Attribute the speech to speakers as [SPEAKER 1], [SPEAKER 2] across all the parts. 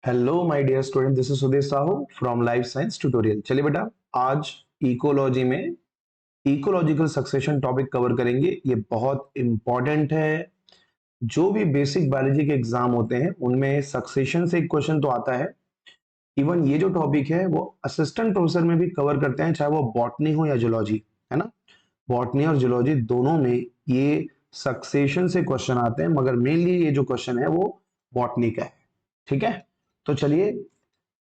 [SPEAKER 1] Hello my dear student, this is Sudesh Sahu from life science tutorial. चलिए बेटा, आज ecology में इकोलॉजिकल सक्सेशन टॉपिक कवर करेंगे। ये बहुत इंपॉर्टेंट है। जो भी बेसिक बायोलॉजी के एग्जाम होते हैं उनमें सक्सेशन से एक क्वेश्चन तो आता है। इवन ये जो टॉपिक है वो असिस्टेंट प्रोफेसर में भी कवर करते हैं, चाहे वो बॉटनी हो या जूलॉजी, है ना। बॉटनी और जूलॉजी दोनों में ये सक्सेशन से क्वेश्चन आते हैं, मगर मेनली ये जो क्वेश्चन है वो बॉटनी का है। ठीक है, तो चलिए,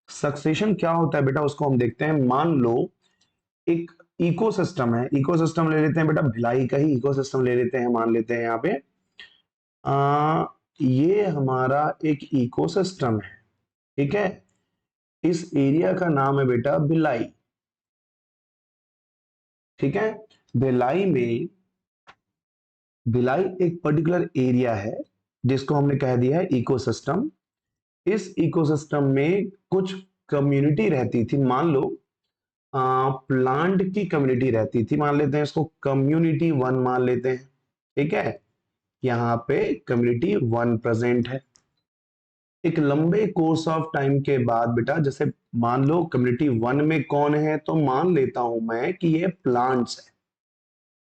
[SPEAKER 1] सक्सेशन क्या होता है बेटा उसको हम देखते हैं। मान लो एक इकोसिस्टम है, इकोसिस्टम ले लेते हैं बेटा, भिलाई का ही इकोसिस्टम ले लेते हैं। मान लेते हैं यहाँ पे ये हमारा एक इकोसिस्टम है। ठीक है, इस एरिया का नाम है बेटा भिलाई। ठीक है, भिलाई में भिलाई एक पर्टिकुलर एरिया है जिसको हमने कह दिया है इकोसिस्टम। इस इकोसिस्टम में कुछ कम्युनिटी रहती थी। मान लो प्लांट की कम्युनिटी रहती थी, मान लेते हैं इसको कम्युनिटी वन मान लेते हैं। ठीक है, यहाँ पे कम्युनिटी वन प्रेजेंट है। एक लंबे कोर्स ऑफ टाइम के बाद बेटा, जैसे मान लो कम्युनिटी वन में कौन है, तो मान लेता हूं मैं कि ये प्लांट्स है।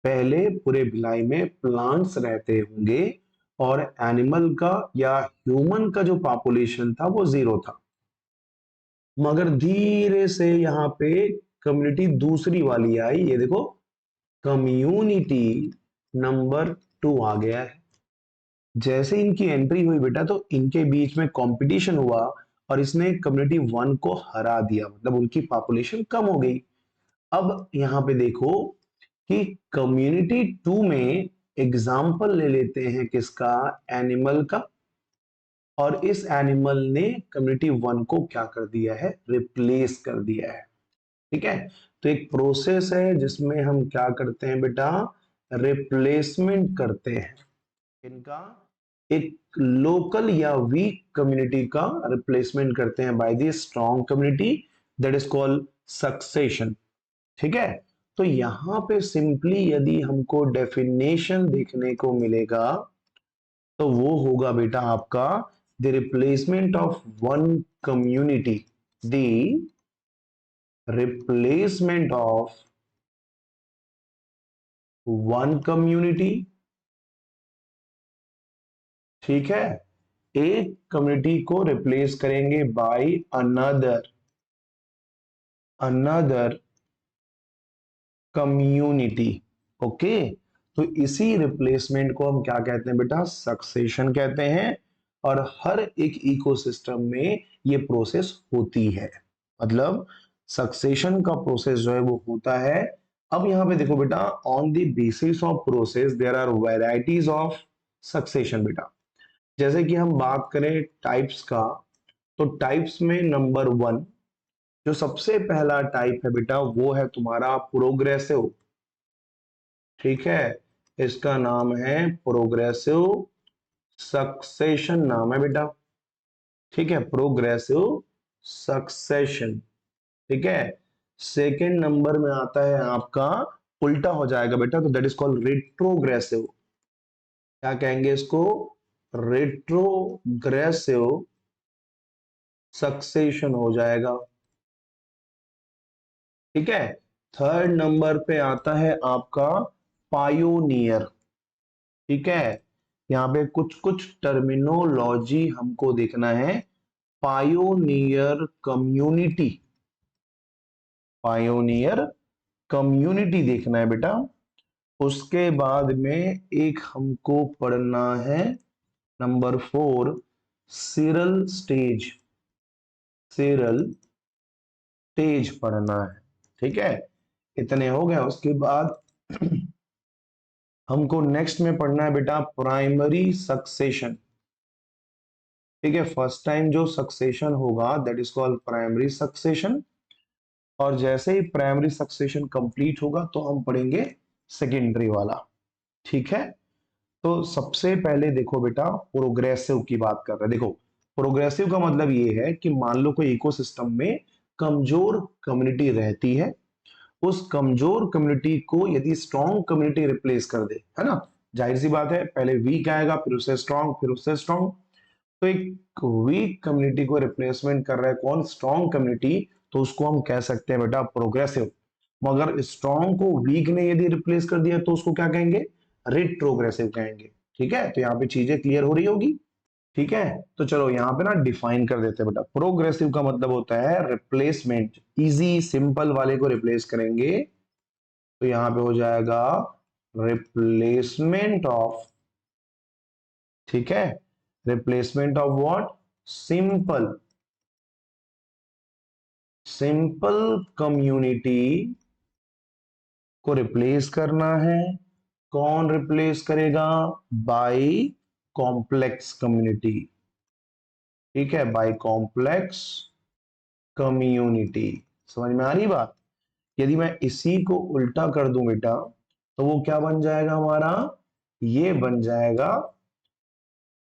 [SPEAKER 1] पहले पूरे भिलाई में प्लांट्स रहते होंगे और एनिमल का या ह्यूमन का जो पॉपुलेशन था वो जीरो था। मगर धीरे से यहाँ पे कम्युनिटी दूसरी वाली आई, ये देखो कम्युनिटी नंबर 2 आ गया है। जैसे इनकी एंट्री हुई बेटा, तो इनके बीच में कंपटीशन हुआ और इसने कम्युनिटी वन को हरा दिया, मतलब उनकी पॉपुलेशन कम हो गई। अब यहाँ पे देखो कि कम्युनिटी 2 में एग्जाम्पल ले लेते हैं किसका, एनिमल का। और इस एनिमल ने कम्युनिटी वन को क्या कर दिया है, रिप्लेस कर दिया है। ठीक है, तो एक प्रोसेस है जिसमें हम क्या करते हैं बेटा, रिप्लेसमेंट करते हैं। इनका एक लोकल या वीक कम्युनिटी का रिप्लेसमेंट करते हैं by the strong community, that is called succession. ठीक है, तो यहां पे सिंपली यदि हमको डेफिनेशन देखने को मिलेगा तो वो होगा बेटा आपका the replacement of one community, the replacement of one community. ठीक है, एक कम्युनिटी को रिप्लेस करेंगे by another another community. Okay, तो इसी रिप्लेसमेंट को हम क्या कहते हैं बेटा, सक्सेशन कहते हैं। और हर एक इकोसिस्टम में ये प्रोसेस होती है, मतलब सक्सेशन का प्रोसेस जो है वो होता है। अब यहां पे देखो बेटा, on the basis of process there are varieties of succession बेटा। जैसे कि हम बात करें टाइप्स का, तो टाइप्स में नंबर 1 जो सबसे पहला टाइप है बेटा वो है तुम्हारा प्रोग्रेसिव। ठीक है, इसका नाम है प्रोग्रेसिव सक्सेशन, नाम है बेटा। ठीक है, प्रोग्रेसिव सक्सेशन। ठीक है, सेकंड नंबर में आता है आपका, उल्टा हो जाएगा बेटा, तो दैट इज कॉल्ड रेट्रोग्रेसिव। क्या कहेंगे इसको, रेट्रोग्रेसिव सक्सेशन हो जाएगा। ठीक है, थर्ड नंबर पे आता है आपका पायोनियर। ठीक है, यहाँ पे कुछ कुछ टर्मिनोलॉजी हमको देखना है। पायोनियर कम्युनिटी, पायोनियर कम्युनिटी देखना है बेटा। उसके बाद में एक हमको पढ़ना है number 4, sural stage, sural stage पढ़ना है। ठीक है, इतने हो गए। उसके बाद हमको नेक्स्ट में पढ़ना है बेटा प्राइमरी सक्सेशन। ठीक है, फर्स्ट टाइम जो सक्सेशन होगा that is called primary succession. और जैसे ही प्राइमरी सक्सेशन कंप्लीट होगा तो हम पढ़ेंगे सेकेंडरी वाला। ठीक है, तो सबसे पहले देखो बेटा, प्रोग्रेसिव की बात कर रहे हैं। देखो, प्रोग्रेसिव का मतलब ये है कि मान लो कोई इकोसिस्टम में कमजोर कम्युनिटी रहती है, उस कमजोर कम्युनिटी को यदि स्ट्रॉन्ग कम्युनिटी रिप्लेस कर दे, है ना, जाहिर सी बात है पहले वीक आएगा, फिर उससे स्ट्रॉन्ग, फिर उससे स्ट्रॉन्ग। तो एक वीक कम्युनिटी को रिप्लेसमेंट कर रहा है कौन? Strong community. तो उसको हम कह सकते हैं बेटा प्रोग्रेसिव। मगर स्ट्रॉन्ग को वीक ने यदि रिप्लेस कर दिया तो उसको क्या कहेंगे? रिट्रोग्रेसिव कहेंगे। ठीक है, तो यहाँ पे चीजें क्लियर हो रही होगी। ठीक है, तो चलो यहाँ पे ना डिफाइन कर देते हैं बेटा। प्रोग्रेसिव का मतलब होता है रिप्लेसमेंट, इजी सिंपल वाले को रिप्लेस करेंगे तो यहाँ पे हो जाएगा रिप्लेसमेंट ऑफ। ठीक है, replacement of what? Simple. Simple community को रिप्लेस करना है। कौन रिप्लेस करेगा? By complex community. ठीक है, बाय कॉम्प्लेक्स कम्युनिटी। समझ में आ रही बात? यदि मैं इसी को उल्टा कर दूं बेटा तो वो क्या बन जाएगा हमारा? ये बन जाएगा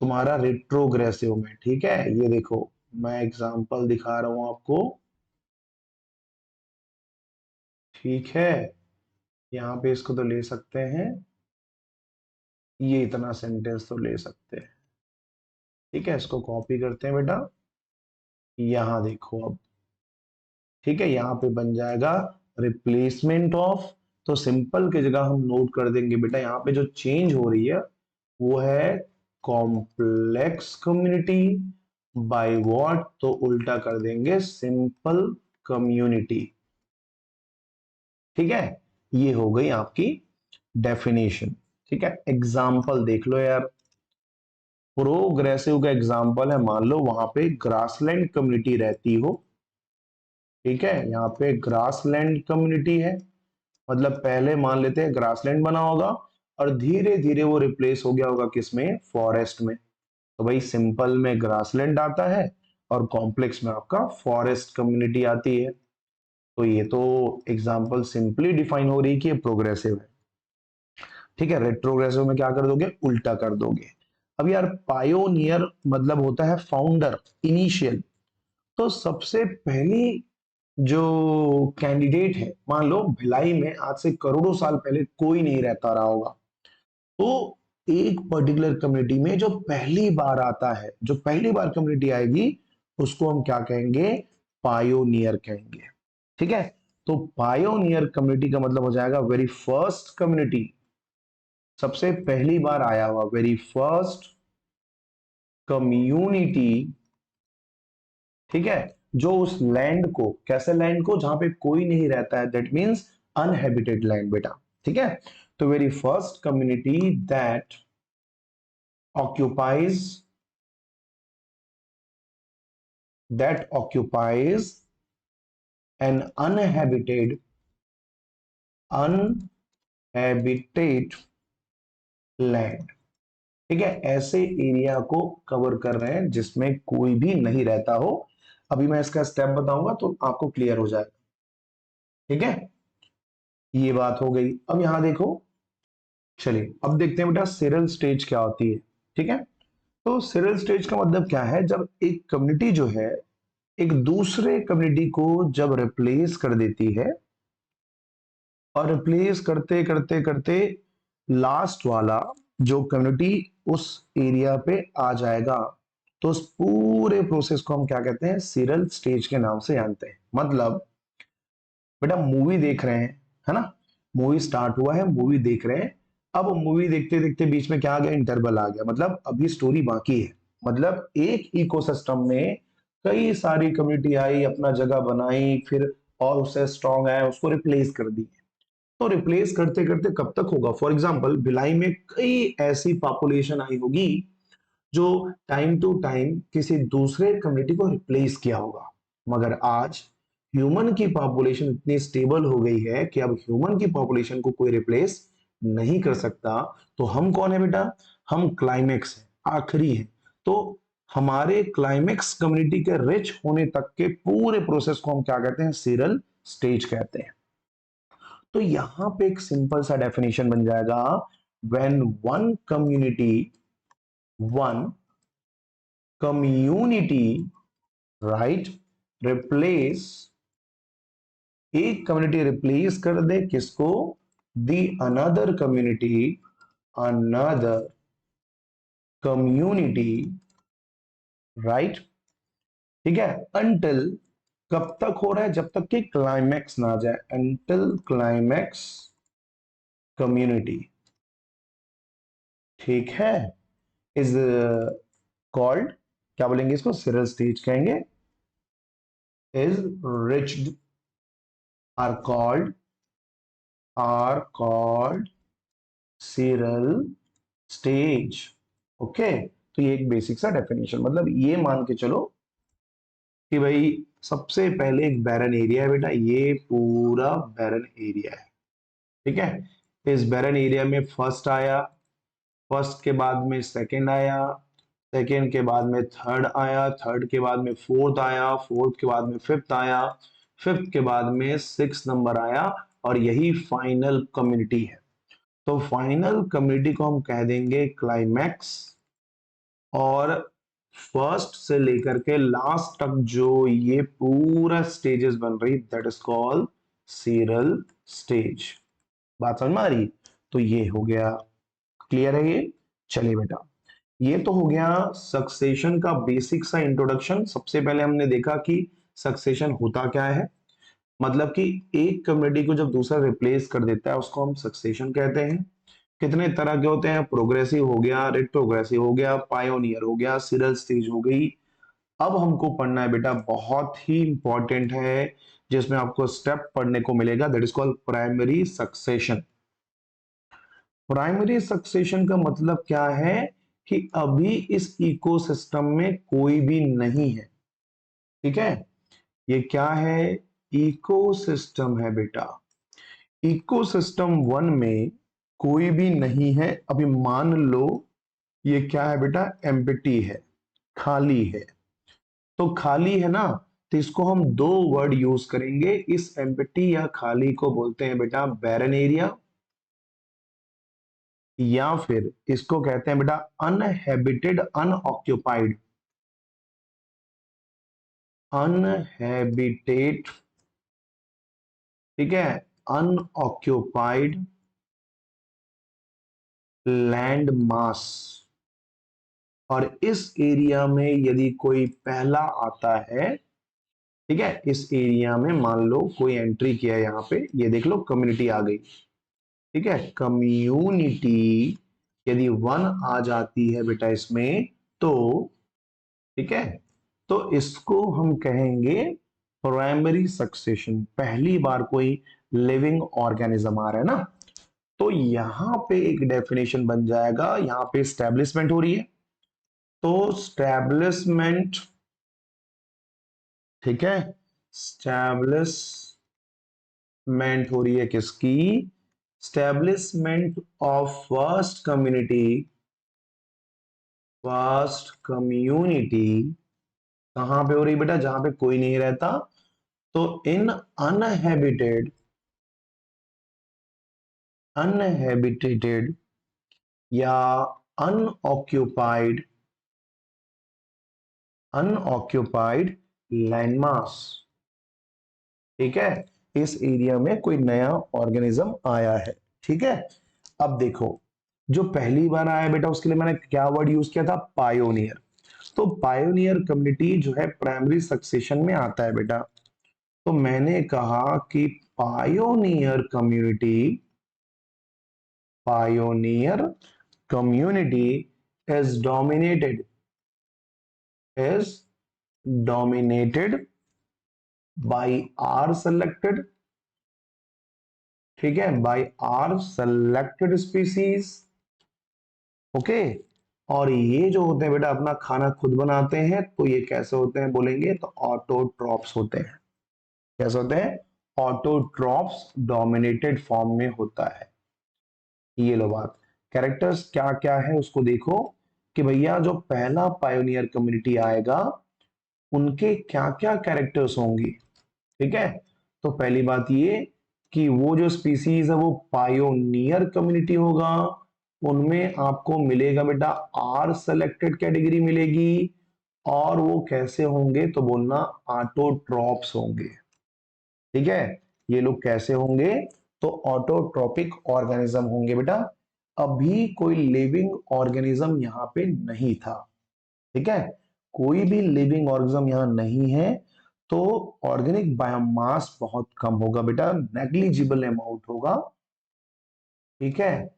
[SPEAKER 1] तुम्हारा रिट्रोग्रेसिव में। ठीक है, ये देखो मैं एग्जांपल दिखा रहा हूं आपको। ठीक है, यहां पे इसको तो ले सकते हैं, ये इतना सेंटेंस तो ले सकते हैं। ठीक है, इसको कॉपी करते हैं बेटा, यहां देखो अब। ठीक है, यहां पे बन जाएगा रिप्लेसमेंट ऑफ। तो सिंपल की जगह हम नोट कर देंगे बेटा, यहाँ पे जो चेंज हो रही है वो है कॉम्प्लेक्स कम्युनिटी बाय व्हाट? तो उल्टा कर देंगे सिंपल कम्युनिटी। ठीक है, ये हो गई आपकी डेफिनेशन। ठीक है, एग्जाम्पल देख लो यार। प्रोग्रेसिव का एग्जाम्पल है, मान लो वहां पे ग्रासलैंड कम्युनिटी रहती हो। ठीक है, यहाँ पे ग्रासलैंड कम्युनिटी है, मतलब पहले मान लेते हैं ग्रासलैंड बना होगा और धीरे धीरे वो रिप्लेस हो गया होगा किसमें? फॉरेस्ट में। तो भाई सिंपल में ग्रासलैंड आता है और कॉम्प्लेक्स में आपका फॉरेस्ट कम्युनिटी आती है। तो ये तो एग्जाम्पल सिंपली डिफाइन हो रही है कि ये प्रोग्रेसिव है। ठीक है, रेट्रोग्रेसिव में क्या कर दोगे? उल्टा कर दोगे। अब यार पायोनियर मतलब होता है फाउंडर, इनिशियल। तो सबसे पहली जो कैंडिडेट है, मान लो भिलाई में आज से करोड़ों साल पहले कोई नहीं रहता रहा होगा, तो एक पर्टिकुलर कम्युनिटी में जो पहली बार आता है, जो पहली बार कम्युनिटी आएगी, उसको हम क्या कहेंगे? पायोनियर कहेंगे। ठीक है, तो पायोनियर कम्युनिटी का मतलब हो जाएगा वेरी फर्स्ट कम्युनिटी, सबसे पहली बार आया हुआ, वेरी फर्स्ट कम्युनिटी। ठीक है, जो उस लैंड को, कैसे लैंड को? जहां पे कोई नहीं रहता है, दैट मीन्स अनहेबिटेड लैंड बेटा। ठीक है, तो very first community that occupies occupies an uninhabited land। ठीक है, ऐसे एरिया को कवर कर रहे हैं जिसमें कोई भी नहीं रहता हो। अभी मैं इसका स्टेप बताऊंगा तो आपको क्लियर हो जाएगा। ठीक है, ये बात हो गई। अब यहां देखो, चलिए अब देखते हैं बेटा सिरल स्टेज क्या होती है। ठीक है, तो सिरल स्टेज का मतलब क्या है? जब एक कम्युनिटी जो है एक दूसरे कम्युनिटी को जब रिप्लेस कर देती है, और रिप्लेस करते करते करते लास्ट वाला जो कम्युनिटी उस एरिया पे आ जाएगा, तो उस पूरे प्रोसेस को हम क्या कहते हैं? सीरियल स्टेज के नाम से जानते हैं। मतलब बेटा मूवी देख रहे हैं, है ना? मूवी स्टार्ट हुआ है, मूवी देख रहे हैं। अब मूवी देखते देखते बीच में क्या आ गया? इंटरवल आ गया, मतलब अभी स्टोरी बाकी है। मतलब एक इकोसिस्टम में कई सारी कम्युनिटी आई, अपना जगह बनाई, फिर और उससे स्ट्रांग आया, उसको रिप्लेस कर दी। तो रिप्लेस करते करते कब तक होगा? फॉर एग्जाम्पल भिलाई में कई ऐसी पॉपुलेशन आई होगी जो टाइम टू टाइम किसी दूसरे कम्युनिटी को रिप्लेस किया होगा। मगर आज ह्यूमन की पॉपुलेशन इतनी स्टेबल हो गई है कि अब ह्यूमन की पॉपुलेशन को कोई रिप्लेस नहीं कर सकता। तो हम कौन है बेटा? हम क्लाइमेक्स है, आखिरी है। तो हमारे क्लाइमेक्स कम्युनिटी के रिच होने तक के पूरे प्रोसेस को हम क्या कहते हैं? सीरियल स्टेज कहते हैं। तो यहां पे एक सिंपल सा डेफिनेशन बन जाएगा, when one community right replace, एक कम्युनिटी रिप्लेस कर दे किसको? दी अनदर कम्युनिटी राइट, ठीक है। अनटिल कब तक हो रहा है, जब तक कि क्लाइमैक्स ना आ जाए, अनटिल क्लाइमैक्स कम्युनिटी, ठीक है, इज कॉल्ड, क्या बोलेंगे इसको, सीरियल स्टेज कहेंगे, is reached, are called, serial stage. Okay, तो ये एक बेसिक सा डेफिनेशन, मतलब ये मान के चलो कि भाई सबसे पहले एक बैरन एरिया है बेटा, ये पूरा बैरन एरिया है, ठीक है। इस बैरन एरिया में फर्स्ट आया, फर्स्ट के बाद में सेकंड आया, सेकंड के बाद में थर्ड आया, थर्ड के बाद में फोर्थ आया, फोर्थ के बाद में फिफ्थ आया, फिफ्थ के बाद में सिक्स नंबर आया, और यही फाइनल कम्युनिटी है। तो फाइनल कम्युनिटी को हम कह देंगे क्लाइमैक्स, और फर्स्ट से लेकर के लास्ट तक जो ये पूरा स्टेजेस बन रही, that is called serial stage. बात समझ में आ रही? तो ये हो गया, क्लियर है ये? चलिए बेटा, ये तो हो गया सक्सेशन का बेसिक सा इंट्रोडक्शन। सबसे पहले हमने देखा कि सक्सेशन होता क्या है, मतलब कि एक कम्युनिटी को जब दूसरा रिप्लेस कर देता है उसको हम सक्सेशन कहते हैं। कितने तरह के होते हैं, प्रोग्रेसिव हो गया, रेट्रोग्रेसिव हो गया, पायोनियर हो गया, सीरियल स्टेज हो गई। अब हमको पढ़ना है बेटा, बहुत ही इंपॉर्टेंट है, जिसमें आपको स्टेप पढ़ने को मिलेगा, that is called primary succession. Primary succession का मतलब क्या है कि अभी इस इकोसिस्टम में कोई भी नहीं है, ठीक है। ये क्या है, इकोसिस्टम है बेटा। इकोसिस्टम वन में कोई भी नहीं है। अभी मान लो ये क्या है बेटा, एम्प्टी है, खाली है। तो खाली है ना, तो इसको हम दो वर्ड यूज करेंगे, इस एम्प्टी या खाली को बोलते हैं बेटा बैरन एरिया, या फिर इसको कहते हैं बेटा अनहैबिटेड, अनऑक्यूपाइड, अनहैबिटेट, ठीक है, अनऑक्यूपाइड लैंड मास। और इस एरिया में यदि कोई पहला आता है, ठीक है, इस एरिया में मान लो कोई एंट्री किया, यहाँ पे ये देख लो कम्युनिटी आ गई, ठीक है, कम्युनिटी यदि वन आ जाती है बेटा इसमें, तो ठीक है, तो इसको हम कहेंगे प्राइमरी सक्सेशन। पहली बार कोई लिविंग ऑर्गेनिज्म आ रहा है ना, तो यहां पे एक डेफिनेशन बन जाएगा, यहां पे स्टैब्लिशमेंट हो रही है, तो स्टैब्लिशमेंट, ठीक है, स्टैब्लिशमेंट हो रही है किसकी, स्टैब्लिशमेंट ऑफ फर्स्ट कम्युनिटी कहां पे हो रही बेटा, जहां पे कोई नहीं रहता। तो इन अनहैबिटेड, अनहैबिटेटेड या अनऑक्यूपाइड, अनऑक्यूपाइड लैंडमास, ठीक है, इस एरिया में कोई नया ऑर्गेनिज्म आया है, ठीक है। अब देखो, जो पहली बार आया बेटा उसके लिए मैंने क्या वर्ड यूज किया था, पायोनियर। तो पायोनियर कम्युनिटी जो है प्राइमरी सक्सेशन में आता है बेटा। तो मैंने कहा कि pioneer community, pioneer community is dominated, is dominated by R selected, ठीक है, by R selected species, okay. और ये जो होते हैं बेटा अपना खाना खुद बनाते हैं, तो ये कैसे होते हैं बोलेंगे, तो ऑटोट्रॉप्स होते हैं। कैसे होते हैं, ऑटोट्रॉप्स डोमिनेटेड फॉर्म में होता है। ये लो बात, कैरेक्टर्स क्या क्या है उसको देखो, कि भैया जो पहला पायोनियर कम्युनिटी आएगा उनके क्या क्या कैरेक्टर्स होंगे, ठीक है। तो पहली बात ये कि वो जो स्पीसीज है वो पायोनियर कम्युनिटी होगा, उनमें आपको मिलेगा बेटा आर सेलेक्टेड कैटेगरी मिलेगी, और वो कैसे होंगे तो बोलना ऑटोट्रॉप्स होंगे, ठीक है। ये लोग कैसे होंगे, तो ऑटोट्रॉपिक ऑर्गेनिज्म होंगे बेटा। अभी कोई लिविंग ऑर्गेनिज्म यहां पे नहीं था, ठीक है। कोई भी लिविंग ऑर्गेनिज्म यहाँ नहीं है, तो ऑर्गेनिक बायोमास बहुत कम होगा बेटा, नेग्लिजिबल अमाउंट होगा। ठीक है,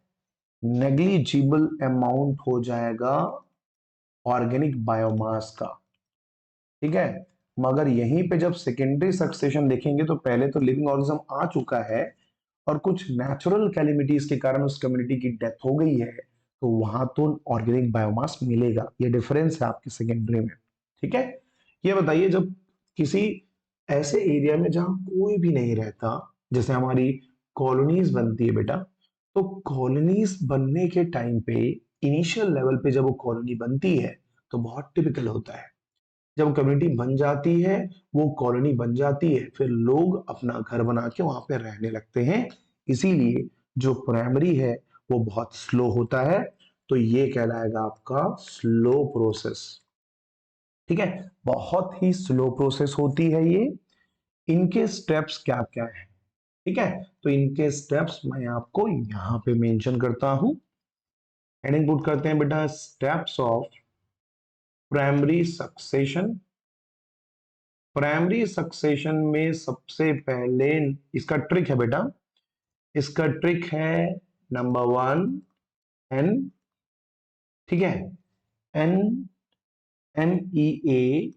[SPEAKER 1] नेग्लिजिबल अमाउंट हो जाएगा ऑर्गेनिक बायोमास का। ठीक है, मगर यहीं पे जब सेकेंडरी सक्सेशन देखेंगे तो पहले तो लिविंग ऑर्गेनिज्म आ चुका है और कुछ नेचुरल कैलेमिटीज के कारण उस कम्युनिटी की डेथ हो गई है, तो वहां तो ऑर्गेनिक बायोमास मिलेगा। ये डिफरेंस है आपके सेकेंडरी में। ठीक है, ये बताइए जब किसी ऐसे एरिया में जहां कोई भी नहीं रहता, जैसे हमारी कॉलोनीज बनती है बेटा, तो कॉलोनीज बनने के टाइम पे इनिशियल लेवल पे जब वो कॉलोनी बनती है तो बहुत टिपिकल होता है, जब कम्युनिटी बन जाती है, वो कॉलोनी बन जाती है, फिर लोग अपना घर बना के वहां पे रहने लगते हैं। इसीलिए जो प्राइमरी है वो बहुत स्लो होता है, तो ये कहलाएगा आपका स्लो प्रोसेस। ठीक है, बहुत ही स्लो प्रोसेस होती है ये। इनके स्टेप्स क्या क्या है? ठीक है, तो इनके स्टेप्स मैं आपको यहां पे मेंशन करता हूं। हेडिंग पुट करते हैं बेटा, steps of primary succession. Primary succession में सबसे पहले इसका ट्रिक है बेटा, इसका ट्रिक है नंबर 1 एन। ठीक है, एन, MEA,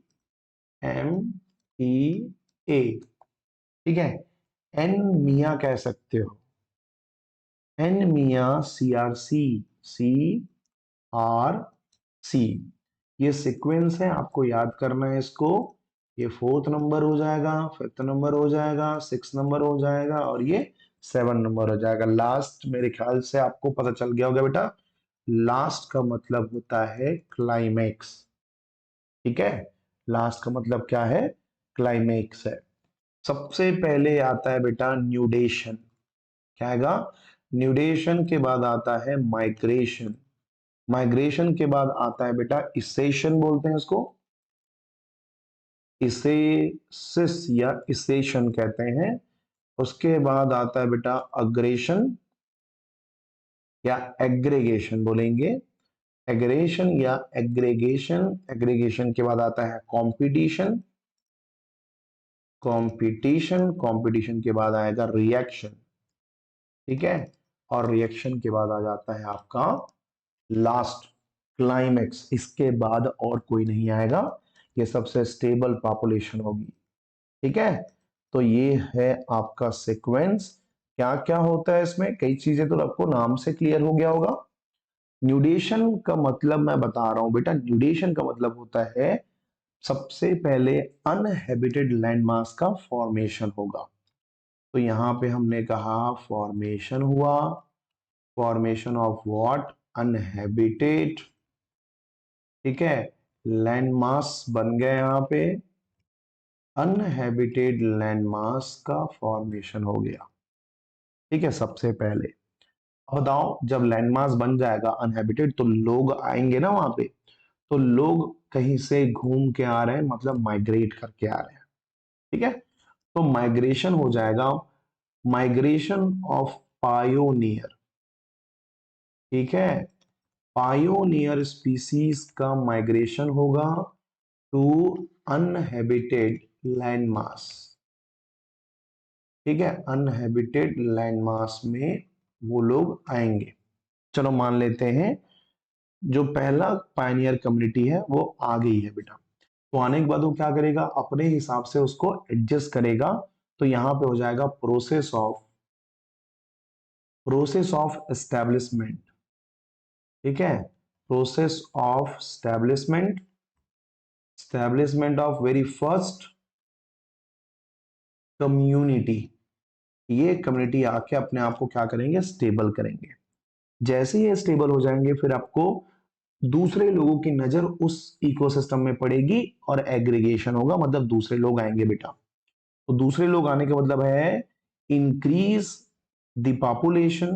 [SPEAKER 1] MEA। ठीक है, एन मिया कह सकते हो, एन मिया, CRC। ये सीक्वेंस है, आपको याद करना है इसको। ये 4th नंबर हो जाएगा, 5th नंबर हो जाएगा, 6th नंबर हो जाएगा और ये 7 नंबर हो जाएगा। लास्ट मेरे ख्याल से आपको पता चल गया होगा बेटा, लास्ट का मतलब होता है क्लाइमेक्स। ठीक है, लास्ट का मतलब क्या है? क्लाइमेक्स है। सबसे पहले आता है बेटा न्यूडेशन। क्या आएगा? न्यूडेशन के बाद आता है माइग्रेशन। माइग्रेशन के बाद आता है बेटा इसेशन, बोलते हैं इसको, इसेसिस या इसेशन कहते हैं। उसके बाद आता है बेटा अग्रेशन या एग्रीगेशन बोलेंगे, एग्रेशन या एग्रीगेशन। एग्रीगेशन के बाद आता है कंपटीशन, कंपटीशन, कंपटीशन के बाद आएगा रिएक्शन। ठीक है, और रिएक्शन के बाद आ जाता है आपका लास्ट क्लाइमेक्स। इसके बाद और कोई नहीं आएगा, ये सबसे स्टेबल पॉपुलेशन होगी। ठीक है, तो ये है आपका सीक्वेंस। क्या क्या होता है इसमें, कई चीजें तो आपको नाम से क्लियर हो गया होगा। न्यूडेशन का मतलब मैं बता रहा हूं बेटा, न्यूडेशन का मतलब होता है सबसे पहले अनहेबिटेड लैंडमास का फॉर्मेशन होगा। तो यहां पे हमने कहा फॉर्मेशन हुआ, फॉर्मेशन ऑफ व्हाट? अनहेबिटेड। ठीक है, लैंडमास बन गया यहां पे, अनहेबिटेड लैंडमास का फॉर्मेशन हो गया। ठीक है, सबसे पहले अब बताओ, जब लैंडमास बन जाएगा अनहेबिटेड तो लोग आएंगे ना वहां पे, तो लोग कहीं से घूम के आ रहे हैं, मतलब माइग्रेट करके आ रहे हैं। ठीक है, तो माइग्रेशन हो जाएगा, माइग्रेशन ऑफ पायोनियर। ठीक है, पायोनियर स्पीसीज का माइग्रेशन होगा टू अनहेबिटेड लैंडमास। ठीक है, अनहेबिटेड लैंडमास में वो लोग आएंगे। चलो मान लेते हैं जो पहला पायनियर कम्युनिटी है वो आ गई है बेटा, तो आने के बाद वो क्या करेगा, अपने हिसाब से उसको एडजस्ट करेगा। तो यहां पे हो जाएगा प्रोसेस ऑफ एस्टेब्लिशमेंट। ठीक है, process of establishment, establishment of very first community. ये कम्युनिटी आके अपने आप को क्या करेंगे, स्टेबल करेंगे। जैसे ही ये स्टेबल हो जाएंगे फिर आपको दूसरे लोगों की नजर उस इकोसिस्टम में पड़ेगी और एग्रीगेशन होगा, मतलब दूसरे लोग आएंगे बेटा। तो दूसरे लोग आने का मतलब है increase the population,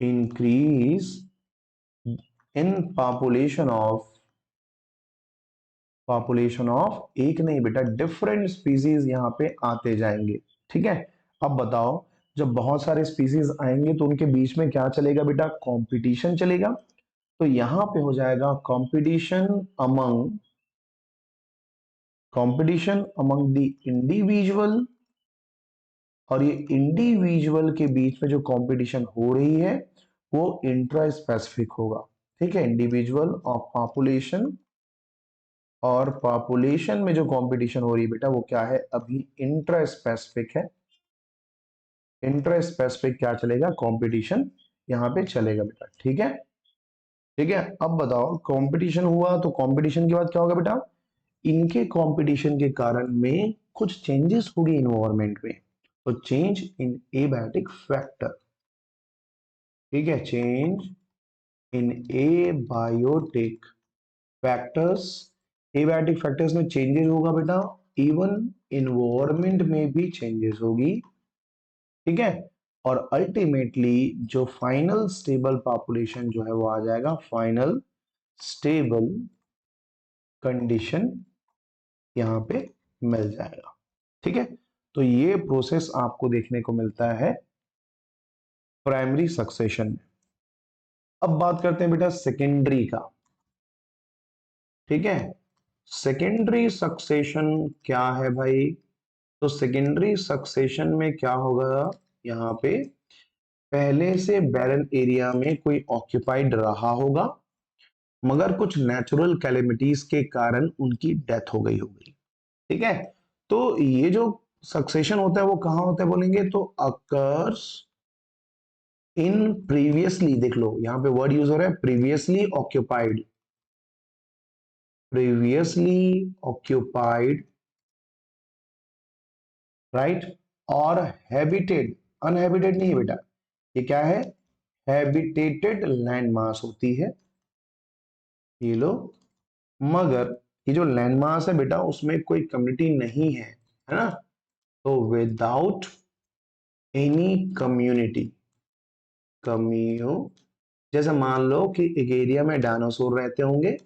[SPEAKER 1] increase in population of एक नहीं बेटा, डिफरेंट स्पीसीज यहां पे आते जाएंगे। ठीक है, अब बताओ, जब बहुत सारे स्पीसीज आएंगे तो उनके बीच में क्या चलेगा बेटा, कंपटीशन चलेगा। तो यहां पे हो जाएगा कंपटीशन अमंग द इंडिविजुअल, और ये इंडिविजुअल के बीच में जो कंपटीशन हो रही है वो इंट्रा स्पेसिफिक होगा। ठीक है, इंडिविजुअल ऑफ पॉपुलेशन, और पॉपुलेशन में जो कंपटीशन हो रही है बेटा वो क्या है, अभी इंट्रा स्पेसिफिक है। इंट्रा स्पेसिफिक क्या चलेगा, कंपटीशन यहाँ पे चलेगा बेटा। ठीक है, ठीक है। अब बताओ, कंपटीशन हुआ तो कंपटीशन के बाद क्या होगा बेटा, इनके कंपटीशन के कारण में कुछ चेंजेस होगी इन्वायरमेंट में, तो चेंज इन एबायोटिक फैक्टर। ठीक है, change in abiotic factors, abiotic factors में चेंजेस होगा बेटा, इवन इन्वायरमेंट में भी चेंजेस होगी। ठीक है, और अल्टीमेटली जो फाइनल स्टेबल पॉपुलेशन जो है वो आ जाएगा फाइनल स्टेबल कंडीशन, यहां पे मिल जाएगा। ठीक है, तो ये प्रोसेस आपको देखने को मिलता है प्राइमरी सक्सेशन में। अब बात करते हैं बेटा सेकेंडरी का। ठीक है, सेकेंडरी सक्सेशन क्या है भाई, तो सेकेंडरी सक्सेशन में क्या होगा, यहाँ पे पहले से बैरन एरिया में कोई ऑक्यूपाइड रहा होगा, मगर कुछ नेचुरल कैलेमिटीज के कारण उनकी डेथ हो गई होगी। ठीक है, तो ये जो सक्सेशन होता है वो कहां होता है बोलेंगे, तो अकर्स इन प्रीवियसली, देख लो यहां पे वर्ड यूज हो रहा है previously occupied, previously occupied, right, और हैबिटेड, अनहैबिटेड नहीं है बेटा, ये क्या है, हैबिटेटेड लैंड मास होती है ये लो, मगर ये जो लैंड मास है बेटा उसमें कोई कम्युनिटी नहीं है ना, तो विदाउट एनी कम्युनिटी, कम्यू, जैसे मान लो कि एक एरिया में डायनासोर रहते होंगे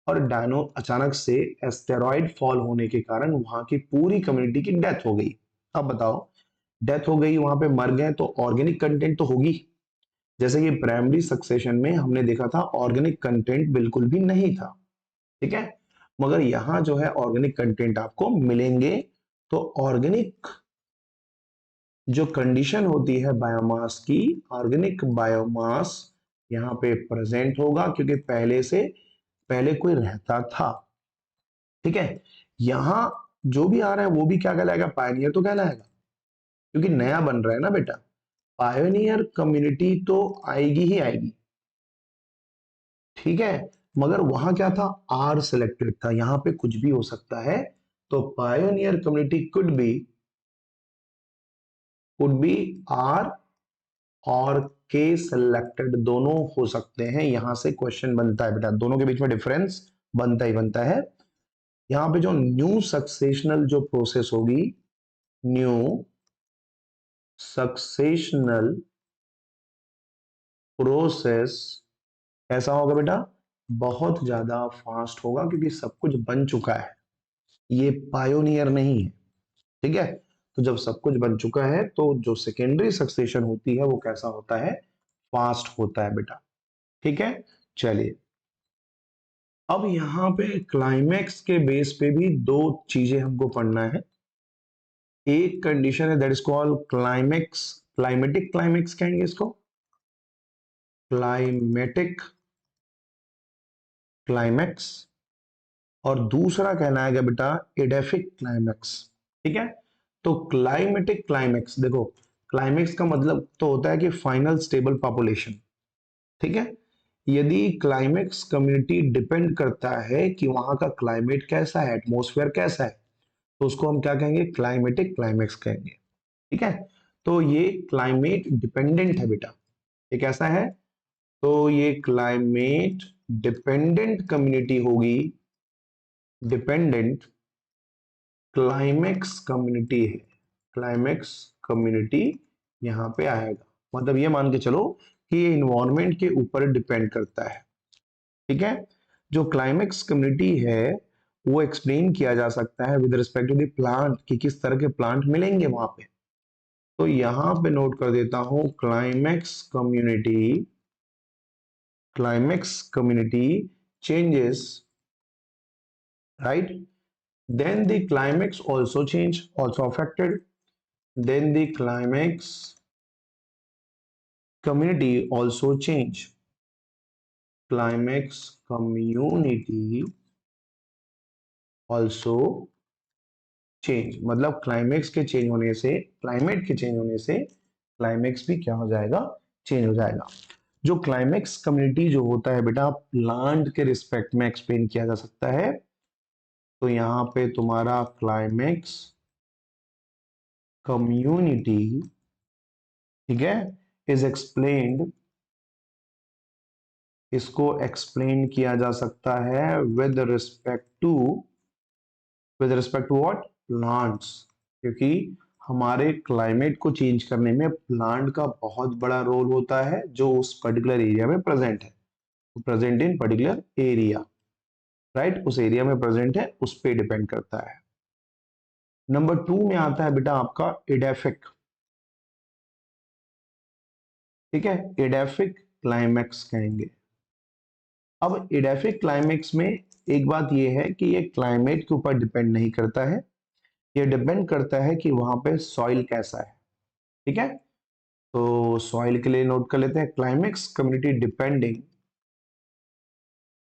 [SPEAKER 1] और डायनो अचानक से एस्टेरॉइड फॉल होने के कारण वहां की पूरी कम्युनिटी की डेथ हो गई। अब बताओ, डेथ हो गई, वहां पे मर गए, तो ऑर्गेनिक कंटेंट तो होगी। जैसे कि प्राइमरी सक्सेशन में हमने देखा था ऑर्गेनिक कंटेंट बिल्कुल भी नहीं था। ठीक है, मगर यहां जो है ऑर्गेनिक कंटेंट आपको मिलेंगे। तो ऑर्गेनिक जो कंडीशन होती है बायोमास की, ऑर्गेनिक बायोमास यहाँ पे प्रेजेंट होगा क्योंकि पहले कोई रहता था। ठीक है, यहां जो भी आ रहा है वो भी क्या कहलाएगा, पायनियर तो कहलाएगा, क्योंकि नया बन रहा है ना बेटा। पायोनियर कम्युनिटी तो आएगी ही आएगी। ठीक है, मगर वहां क्या था, आर सिलेक्टेड था, यहां पे कुछ भी हो सकता है। तो pioneer community could be r और के सिलेक्टेड, दोनों हो सकते हैं। यहां से क्वेश्चन बनता है बेटा, दोनों के बीच में डिफरेंस बनता ही बनता है। यहां पे जो न्यू सक्सेशनल जो प्रोसेस होगी, न्यू सक्सेशनल प्रोसेस ऐसा होगा बेटा, बहुत ज्यादा फास्ट होगा क्योंकि सब कुछ बन चुका है, ये पायोनियर नहीं है। ठीक है, तो जब सब कुछ बन चुका है तो जो सेकेंडरी सक्सेशन होती है वो कैसा होता है, फास्ट होता है बेटा। ठीक है, चलिए अब यहां पे क्लाइमेक्स के बेस पे भी दो चीजें हमको पढ़ना है। एक कंडीशन है that is called climax, climatic climax कहेंगे इसको, क्लाइमेटिक क्लाइमेक्स, और दूसरा कहना है बेटा एडेफिक क्लाइमेक्स। ठीक है, तो क्लाइमेटिक क्लाइमेक्स, देखो क्लाइमेक्स का मतलब तो होता है कि फाइनल स्टेबल पॉपुलेशन। ठीक है, यदि क्लाइमेक्स कम्युनिटी डिपेंड करता है कि वहां का क्लाइमेट कैसा है, एटमॉस्फेयर कैसा है, तो उसको हम क्या कहेंगे, क्लाइमेटिक क्लाइमेक्स कहेंगे। ठीक है, तो ये क्लाइमेट डिपेंडेंट है बेटा, ये कैसा है, तो ये क्लाइमेट डिपेंडेंट कम्युनिटी होगी, डिपेंडेंट क्लाइमेक्स कम्युनिटी है, क्लाइमेक्स कम्युनिटी यहां पे आएगा। मतलब ये मान के चलो कि ये इन्वायरमेंट के ऊपर डिपेंड करता है। ठीक है, जो क्लाइमेक्स कम्युनिटी है वो एक्सप्लेन किया जा सकता है with respect to the plant, कि किस तरह के प्लांट मिलेंगे वहां पे। तो यहां पे नोट कर देता हूं climax community climax community changes, right, then the climax also change, also affected, then the climax community also change, climax community also change, मतलब क्लाइमेक्स के चेंज होने से, क्लाइमेट के चेंज होने से क्लाइमेक्स भी क्या हो जाएगा, चेंज हो जाएगा। जो क्लाइमेक्स कम्युनिटी जो होता है बेटा प्लांट के रिस्पेक्ट में एक्सप्लेन किया जा सकता है, तो यहां पे तुम्हारा क्लाइमेक्स कम्युनिटी, ठीक है, इज एक्सप्लेन्ड, इसको एक्सप्लेन किया जा सकता है with respect to, with respect to what, plants, क्योंकि हमारे क्लाइमेट को चेंज करने में प्लांट का बहुत बड़ा रोल होता है जो उस पर्टिकुलर एरिया में प्रेजेंट है, present in particular area, right, उस एरिया में प्रेजेंट है, उस पे डिपेंड करता है। नंबर 2 में आता है बेटा आपका एडेफिक, ठीक है, एडेफिक क्लाइमेक्स कहेंगे। अब एडेफिक क्लाइमेक्स में एक बात यह है कि ये क्लाइमेट के ऊपर डिपेंड नहीं करता है, ये डिपेंड करता है कि वहां पे सॉइल कैसा है, ठीक है। तो सॉइल के लिए नोट कर लेते हैं, climax community depending,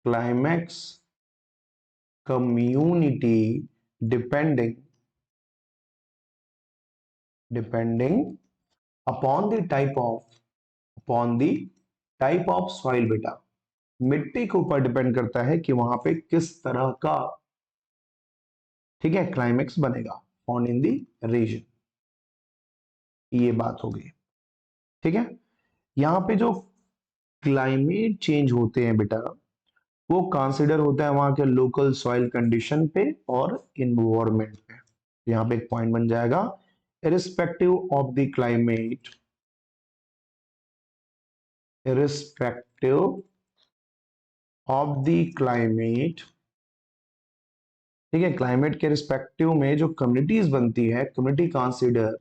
[SPEAKER 1] climax community depending, depending upon the type of, upon the type of soil बेटा, मिट्टी के ऊपर डिपेंड करता है कि वहां पे किस तरह का, ठीक है, क्लाइमेक्स बनेगा, फाउंड इन द रीजन, ये बात हो गई, ठीक है। यहाँ पे जो क्लाइमेट चेंज होते हैं बेटा वो कंसिडर होता है वहां के लोकल सॉइल कंडीशन पे और इन्वायरमेंट पे। यहाँ पे एक पॉइंट बन जाएगा, irrespective of the climate, irrespective of the climate, ठीक है, क्लाइमेट के रिस्पेक्टिव में जो कम्युनिटीज बनती है, community consider,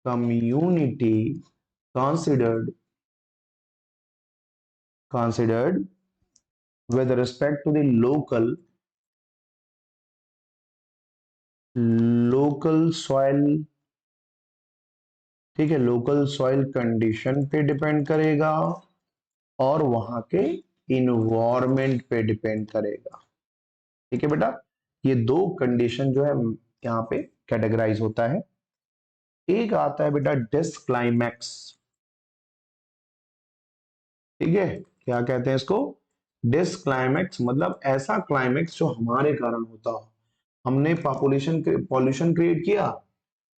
[SPEAKER 1] community considered, considered with respect to the local soil, ठीक है, लोकल सॉइल कंडीशन पे डिपेंड करेगा और वहां के इन्वायरमेंट पे डिपेंड करेगा, ठीक है बेटा। ये दो कंडीशन जो है यहाँ पे कैटेगराइज होता है। एक आता है बेटा डिस्क्लाइमैक्स, ठीक है, क्या कहते हैं इसको, डिस्क्लाइमैक्स, मतलब ऐसा क्लाइमैक्स जो हमारे कारण होता हो, हमने पॉल्यूशन क्रिएट किया,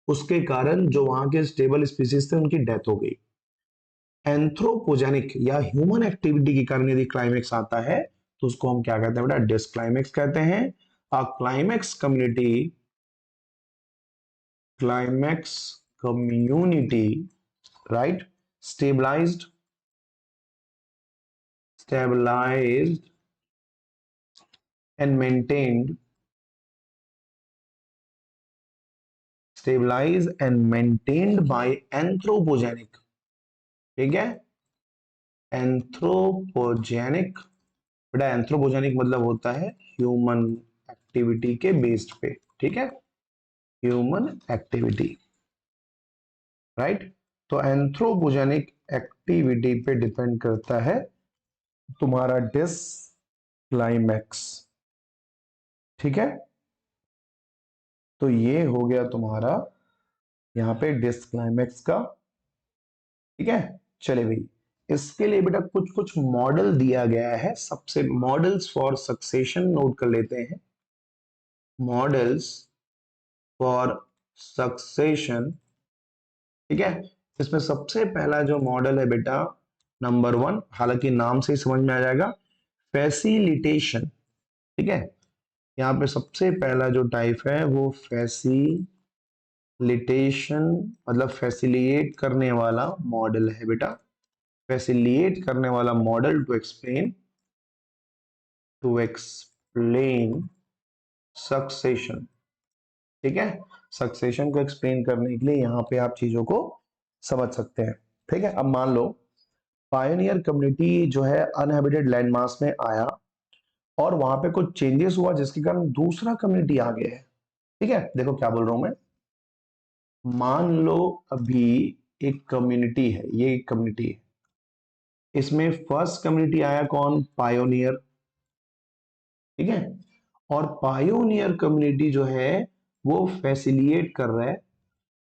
[SPEAKER 1] उसके कारण जो वहां के स्टेबल स्पीसीज थे उनकी डेथ हो गई। एंथ्रोपोजेनिक या ह्यूमन एक्टिविटी के कारण यदि क्लाइमेक्स आता है तो उसको हम क्या कहते हैं बेटा, डिस्क्लाइमेक्स कहते हैं। A climax community, climax community, right, stabilized, stabilized and maintained, stabilize and maintained by anthropogenic, ठीक है, एंथ्रोपोजेनिक, बेटा एंथ्रोपोजेनिक मतलब होता है ह्यूमन एक्टिविटी के बेस्ड पे, ठीक है, ह्यूमन एक्टिविटी, राइट। तो एंथ्रोपोजेनिक एक्टिविटी पे डिपेंड करता है तुम्हारा डिस्क्लाइमैक्स, ठीक है। तो ये हो गया तुम्हारा यहाँ पे डिस्क्लाइमैक्स का, ठीक है। चले भाई, इसके लिए बेटा कुछ कुछ मॉडल दिया गया है, सबसे मॉडल्स फॉर सक्सेशन नोट कर लेते हैं, मॉडल्स फॉर सक्सेशन, ठीक है। इसमें सबसे पहला जो मॉडल है बेटा नंबर 1, हालांकि नाम से ही समझ में आ जाएगा, फैसिलिटेशन, ठीक है। यहाँ पे सबसे पहला जो टाइप है वो फैसिलिटेशन, मतलब फैसिलिटेट करने वाला मॉडल है बेटा, फैसिलिटेट करने वाला मॉडल टू एक्सप्लेन सक्सेशन, ठीक है। सक्सेशन को एक्सप्लेन करने के लिए यहाँ पे आप चीजों को समझ सकते हैं, ठीक है। अब मान लो पायोनियर कम्युनिटी जो है अनहैबिटेड लैंड मास में आया और वहां पे कुछ चेंजेस हुआ जिसके कारण दूसरा कम्युनिटी आ गया है। ठीक है, देखो क्या बोल रहा हूं मैं। मान लो अभी एक कम्युनिटी है, ये एक कम्युनिटी है, इसमें फर्स्ट कम्युनिटी आया कौन? पायोनियर। ठीक है, और पायोनियर कम्युनिटी जो है वो फैसिलिएट कर रहा है,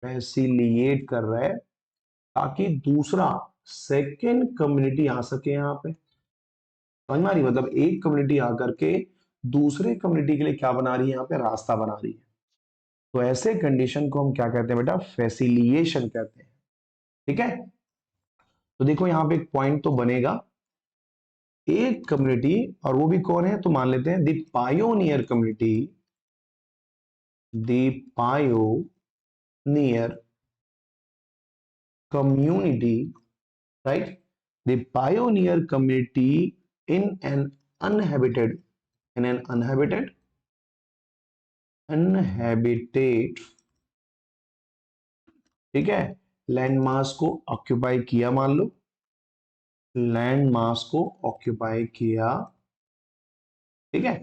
[SPEAKER 1] फैसिलिएट कर रहा है ताकि दूसरा सेकेंड कम्युनिटी आ सके यहाँ पे। समझ में आ रही? मतलब एक कम्युनिटी आकर के दूसरे कम्युनिटी के लिए क्या बना रही है? यहाँ पे रास्ता बना रही है। तो ऐसे कंडीशन को हम क्या कहते हैं बेटा? फैसिलिएशन कहते हैं। ठीक है, तो देखो यहाँ पे एक पॉइंट तो बनेगा, एक कम्युनिटी, और वो भी कौन है? तो मान लेते हैं the pioneer community, the pioneer community, right? The pioneer community in an uninhabited, in an uninhabited, ठीक है, लैंड मास को ऑक्यूपाई किया, मान लो लैंड मास को ऑक्यूपाई किया। ठीक है,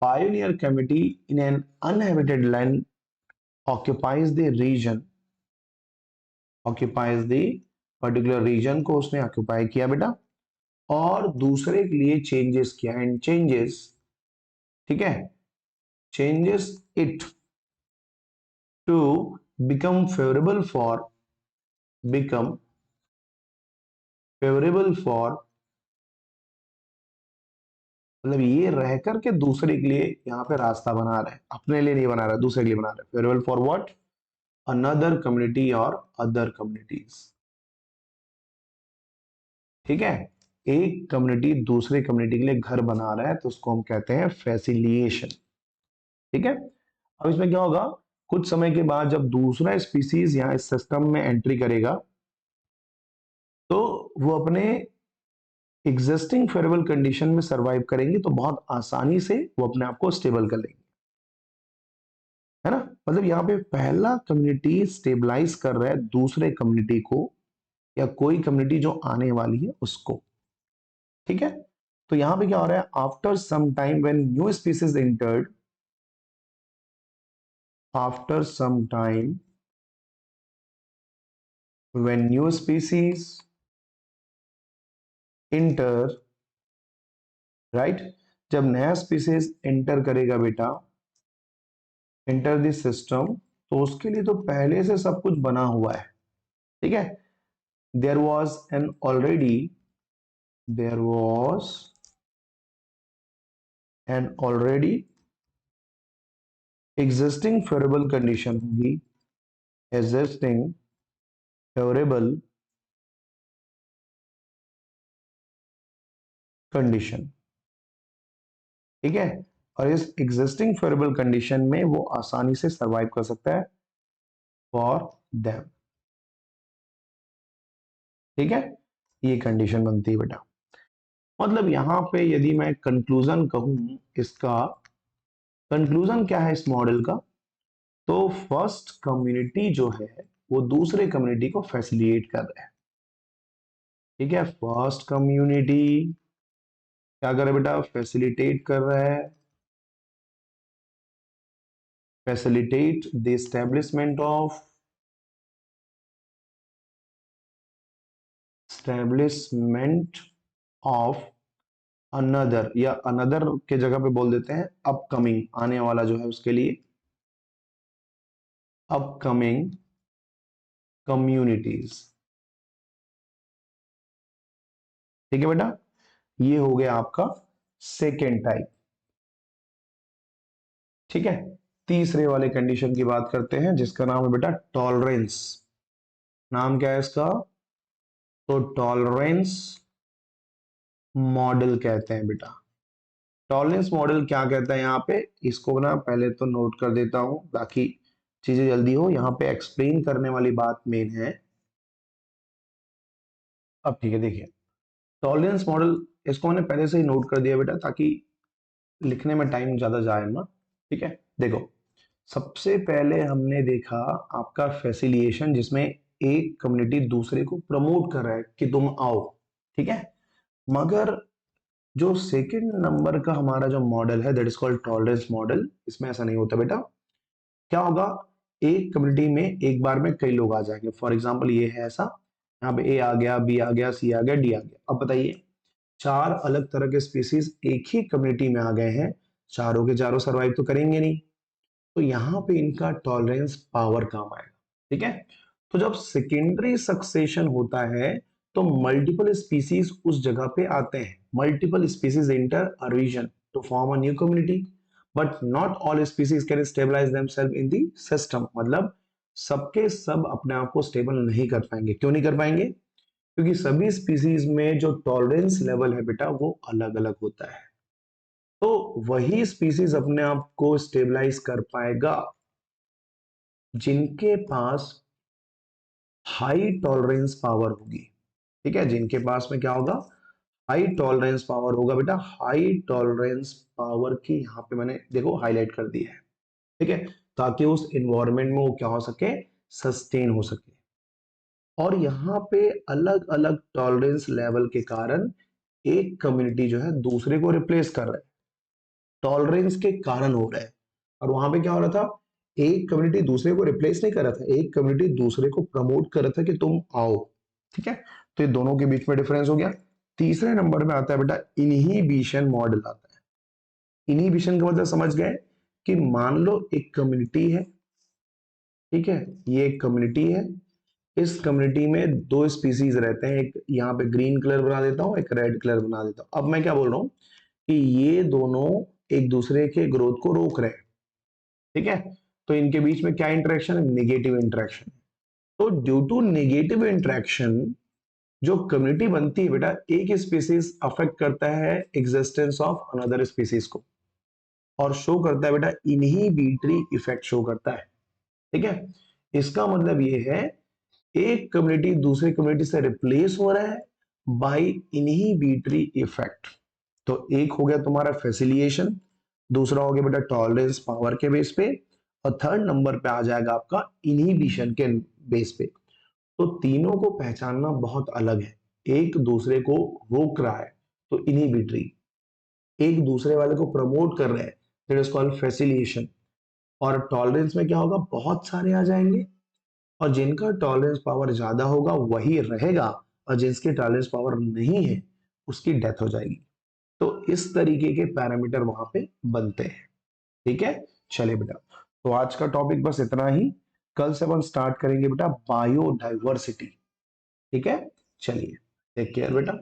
[SPEAKER 1] pioneer community in an uninhabited land occupies the region, occupies the particular region को उसने ऑक्यूपाई किया बेटा, और दूसरे के लिए चेंजेस किया, एंड चेंजेस, ठीक है, changes it to become become favorable for, मतलब ये रह करके दूसरे के लिए यहाँ पे रास्ता बना रहा है, अपने लिए नहीं बना रहा है, दूसरे के लिए बना रहा है। Favourable for what? Another community और अदर कम्युनिटीज। ठीक है, एक कम्युनिटी दूसरे कम्युनिटी के लिए घर बना रहा है तो उसको हम कहते हैं फैसिलिएशन। ठीक है, अब इसमें क्या होगा? कुछ समय के बाद जब दूसरा स्पीसीज यहाँ इस सिस्टम में एंट्री करेगा तो वो अपने एग्जिस्टिंग फेवरेबल कंडीशन में सरवाइव करेंगे, तो बहुत आसानी से वो अपने आप को स्टेबल कर लेंगे, है ना? मतलब यहाँ पे पहला कम्युनिटी स्टेबलाइज कर रहा है दूसरे कम्युनिटी को, या कोई कम्युनिटी जो आने वाली है उसको। ठीक है, तो यहाँ पे क्या हो रहा है? After some time when new species entered, after some time when new species enter, right, जब नया स्पीसीज एंटर करेगा बेटा, एंटर दिस सिस्टम, तो उसके लिए तो पहले से सब कुछ बना हुआ है। ठीक है, there was an already, there was an already existing favourable condition होगी, एग्जिस्टिंग फेवरेबल कंडीशन। ठीक है, और इस एग्जिस्टिंग फेवरेबल कंडीशन में वो आसानी से सरवाइव कर सकता है फॉर देम। ठीक है, ये कंडीशन बनती है बेटा। मतलब यहां पे यदि मैं कंक्लूजन कहूं, इसका कंक्लूजन क्या है इस मॉडल का? तो फर्स्ट कम्युनिटी जो है वो दूसरे कम्युनिटी को फैसिलिटेट कर रहा है। ठीक है, फर्स्ट कम्युनिटी क्या कर रहा है बेटा? फैसिलिटेट कर रहा है, facilitate the establishment of, establishment of another, या अनदर के जगह पे बोल देते हैं अपकमिंग, आने वाला जो है उसके लिए अपकमिंग कम्युनिटीज। ठीक है बेटा, ये हो गया आपका सेकेंड टाइप। ठीक है, तीसरे वाले कंडीशन की बात करते हैं जिसका नाम है बेटा टॉलरेंस। नाम क्या है इसका? तो टॉलरेंस मॉडल कहते हैं बेटा। टॉलरेंस मॉडल क्या कहता है यहाँ पे? इसको ना पहले तो नोट कर देता हूं ताकि चीजें जल्दी हो। यहाँ पे एक्सप्लेन करने वाली बात मेन है। अब ठीक है, देखिए टॉलरेंस मॉडल, इसको मैंने पहले से ही नोट कर दिया बेटा ताकि लिखने में टाइम ज्यादा जाए ना। ठीक है, देखो सबसे पहले हमने देखा आपका फैसिलिएशन, जिसमें एक कम्युनिटी दूसरे को प्रमोट कर रहा है कि तुम आओ। ठीक है। मगर जो सेकंड नंबर का हमारा जो मॉडल है that is called tolerance model, इसमें ऐसा नहीं होता बेटा। क्या होगा, एक कम्युनिटी में एक बार में कई लोग आ जाएंगे। फॉर एग्जाम्पल ये है ऐसा, यहाँ पे ए आ गया, बी आ गया, सी आ गया, डी आ गया। अब बताइए, चार अलग तरह के स्पीसीज एक ही कम्युनिटी में आ गए हैं, चारों के चारों सरवाइव तो करेंगे नहीं, तो यहाँ पे इनका टॉलरेंस पावर काम आएगा। ठीक है। तो जब सेकेंडरी सक्सेशन होता है तो मल्टीपल स्पीसीज उस जगह पे आते हैं, multiple species enter a region to form a new community, but not all species can stabilise themself in the system. मतलब सबके सब अपने आप को स्टेबल नहीं कर पाएंगे। क्यों नहीं कर पाएंगे? क्योंकि सभी स्पीसीज में जो टॉलरेंस लेवल है बेटा वो अलग अलग होता है। तो वही स्पीसीज अपने आप को स्टेबलाइज कर पाएगा जिनके पास हाई टॉलरेंस पावर होगी। ठीक है, जिनके पास में क्या होगा, हाई टॉलरेंस पावर होगा बेटा। हाई टॉलरेंस पावर की यहाँ पे मैंने देखो हाईलाइट कर दी है। ठीक है, ताकि उस एनवायरनमेंट में वो क्या हो सके, सस्टेन हो सके। और यहाँ पे अलग अलग टॉलरेंस लेवल के कारण एक कम्युनिटी जो है दूसरे को रिप्लेस कर रहा है, टॉलरेंस के कारण हो रहा है। और वहां पे क्या हो रहा था, एक कम्युनिटी दूसरे को रिप्लेस नहीं कर रहा था, एक कम्युनिटी दूसरे को प्रमोट कर रहा था कि तुम आओ। ठीक है, तो ये दोनों के बीच में डिफरेंस हो गया। तीसरे नंबर में आता है बेटा इनहिबिशन मॉडल आता है। इनहिबिशन का मतलब समझ गए कि मान लो एक कम्युनिटी है, ठीक है, ये एक कम्युनिटी है, इस कम्युनिटी में दो स्पीसीज रहते हैं, एक यहाँ पे ग्रीन कलर बना देता हूँ, एक रेड कलर बना देता हूँ। अब मैं क्या बोल रहा हूँ कि ये दोनों एक दूसरे के ग्रोथ को रोक रहे हैं। ठीक है, तो इनके बीच में क्या इंटरेक्शन है, नेगेटिव इंटरेक्शन। तो ड्यू टू नेगेटिव इंटरेक्शन जो कम्युनिटी बनती है बेटा, एक स्पीसीज अफेक्ट करता है एग्जिस्टेंस ऑफ अनदर स्पीसीज को, और शो करता है बेटा इनहिबिटरी इफेक्ट शो करता है। ठीक है, इसका मतलब ये है एक कम्युनिटी दूसरी कम्युनिटी से रिप्लेस हो रहा है बाय इनहिबिटरी इफेक्ट। तो एक हो गया तुम्हारा फैसिलिएशन, दूसरा हो गया बेटा टॉलरेंस पावर के बेस पे, और थर्ड नंबर पे आ जाएगा आपका इनहिबिशन के बेस पे। तो तीनों को पहचानना बहुत अलग है। एक दूसरे को रोक रहा है तो इनहिबिटरी, एक दूसरे वाले को प्रमोट कर रहा है दैट इज कॉल्ड फैसिलिएशन। और टॉलरेंस में क्या होगा, बहुत सारे आ जाएंगे, और जिनका टॉलरेंस पावर ज्यादा होगा वही रहेगा, और जिसकी टॉलरेंस पावर नहीं है उसकी डेथ हो जाएगी। तो इस तरीके के पैरामीटर वहां पे बनते हैं। ठीक है, चलिए बेटा, तो आज का टॉपिक बस इतना ही। कल से अपन स्टार्ट करेंगे बेटा बायोडाइवर्सिटी। ठीक है, चलिए, टेक केयर बेटा।